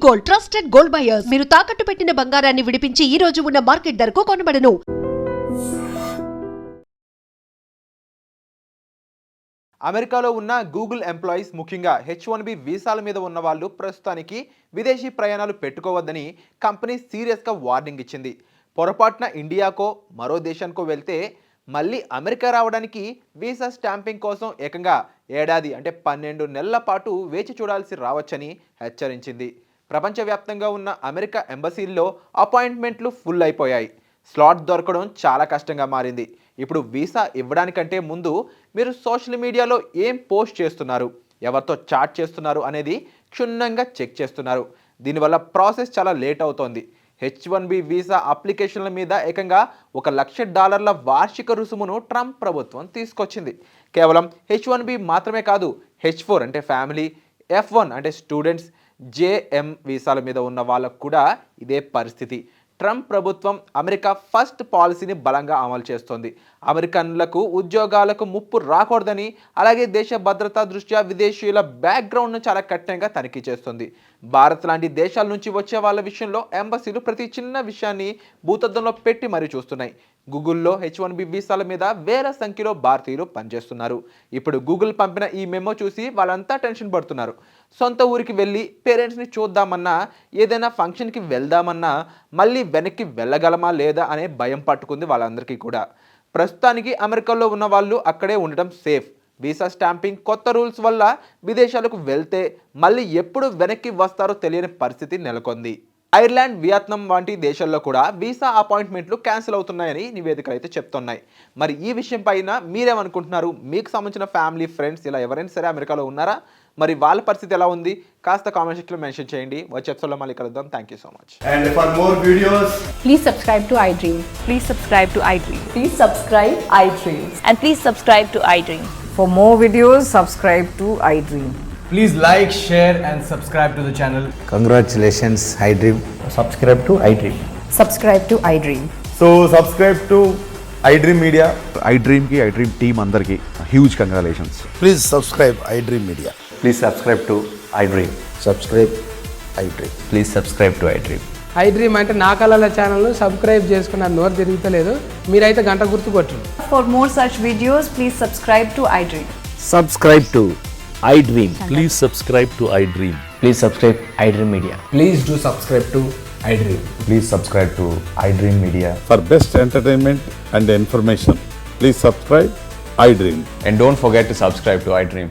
Gold, trusted gold buyers. మీరు తాకట్టు పెట్టిన బంగారాన్ని విడిపించి ఈ రోజు ఉన్న మార్కెట్ ధరకు కొనబడను. అమెరికాలో ఉన్న గూగుల్ ఎంప్లాయీస్ ముఖ్యంగా H1B వీసాల మీద ఉన్న వాళ్ళు ప్రస్తుతానికి విదేశీ ప్రయాణాలు పెట్టుకోవద్దని కంపెనీ సీరియస్గా వార్నింగ్ ఇచ్చింది. పొరపాటున ఇండియాకో మరో దేశానికో వెళ్తే మళ్ళీ అమెరికా రావడానికి వీసా స్టాంపింగ్ కోసం ఏకంగా ఏడాది అంటే 12 నెలల పాటు వేచి చూడాల్సి రావచ్చని హెచ్చరించింది. ప్రపంచవ్యాప్తంగా ఉన్న అమెరికా ఎంబసీల్లో అపాయింట్మెంట్లు ఫుల్ అయిపోయాయి. స్లాట్ దొరకడం చాలా కష్టంగా మారింది. ఇప్పుడు వీసా ఇవ్వడానికంటే ముందు మీరు సోషల్ మీడియాలో ఏం పోస్ట్ చేస్తున్నారు, ఎవరితో చాట్ చేస్తున్నారు అనేది క్షుణ్ణంగా చెక్ చేస్తున్నారు. దీనివల్ల ప్రాసెస్ చాలా లేట్ అవుతోంది. H1B వీసా అప్లికేషన్ల మీద ఏకంగా $1,00,000 వార్షిక రుసుమును ట్రంప్ ప్రభుత్వం తీసుకొచ్చింది. కేవలం H1B మాత్రమే కాదు, H4 అంటే ఫ్యామిలీ, F1 అంటే స్టూడెంట్స్, JM వీసాల మీద ఉన్న వాళ్ళకు కూడా ఇదే పరిస్థితి. ట్రంప్ ప్రభుత్వం అమెరికా ఫస్ట్ పాలసీని బలంగా అమలు చేస్తోంది. అమెరికన్లకు ఉద్యోగాలకు ముప్పు రాకూడదని, అలాగే దేశ భద్రతా దృష్ట్యా విదేశీయుల బ్యాక్గ్రౌండ్ను చాలా కఠినంగా తనిఖీ చేస్తుంది. భారత్ లాంటి దేశాల నుంచి వచ్చే వాళ్ళ విషయంలో ఎంబసీలు ప్రతి చిన్న విషయాన్ని భూతద్దంలో పెట్టి మరీ చూస్తున్నాయి. గూగుల్లో H1B వీసాల మీద వేల సంఖ్యలో భారతీయులు పనిచేస్తున్నారు. ఇప్పుడు గూగుల్ పంపిన ఈ మెమో చూసి వాళ్ళంతా టెన్షన్ పడుతున్నారు. సొంత ఊరికి వెళ్ళి పేరెంట్స్ని చూద్దామన్నా, ఏదైనా ఫంక్షన్కి వెళ్దామన్నా మళ్ళీ వెనక్కి వెళ్ళగలమా లేదా అనే భయం పట్టుకుంది వాళ్ళందరికీ కూడా. ప్రస్తుతానికి అమెరికాలో ఉన్న వాళ్ళు అక్కడే ఉండటం సేఫ్. వీసా స్టాంపింగ్ కొత్త రూల్స్ వల్ల విదేశాలకు వెళ్తే మళ్ళీ ఎప్పుడు వెనక్కి వస్తారో తెలియని పరిస్థితి నెలకొంది. ఐర్లాండ్, వియత్నాం వంటి దేశాల్లో కూడా వీసా అపాయింట్మెంట్లు క్యాన్సిల్ అవుతున్నాయని నివేదికలు అయితే చెప్తున్నాయి. మరి ఈ విషయం పైన మీరేమనుకుంటున్నారు? మీకు సంబంధించిన ఫ్యామిలీ, ఫ్రెండ్స్ ఇలా ఎవరైనా సరే అమెరికాలో ఉన్నారా? మరి వాళ్ళ పరిస్థితి ఎలా ఉంది? కాస్త కామెంట్ సెక్షన్లో మెన్షన్ చేయండి. వచ్చే ఎపిసోడ్లో మళ్ళీ కలుద్దాం. Thank you so much. And for more videos, please subscribe to iDream. Please subscribe to iDream. Please subscribe iDream. And please subscribe to iDream. For more videos, subscribe to iDream. please like, share and subscribe to the channel. Congratulations, iDream. Subscribe to iDream. Subscribe to iDream. So subscribe to iDream Media. iDream ki iDream team andarki huge congratulations. Please subscribe iDream Media. Please subscribe to iDream. Subscribe iDream. Please subscribe to iDream. iDream అంటే నా కళల ఛానల్ను subscribe చేసుకున్న నోరు తిరుగుతలేదు. మీరైతే గంట గుర్తు కొట్టండి. For more such videos, please subscribe to iDream. Subscribe to iDream. Please subscribe to iDream. Please subscribe iDream Media. Please do subscribe to iDream. Please subscribe to iDream Media. For best entertainment and information, please subscribe iDream. And don't forget to subscribe to iDream.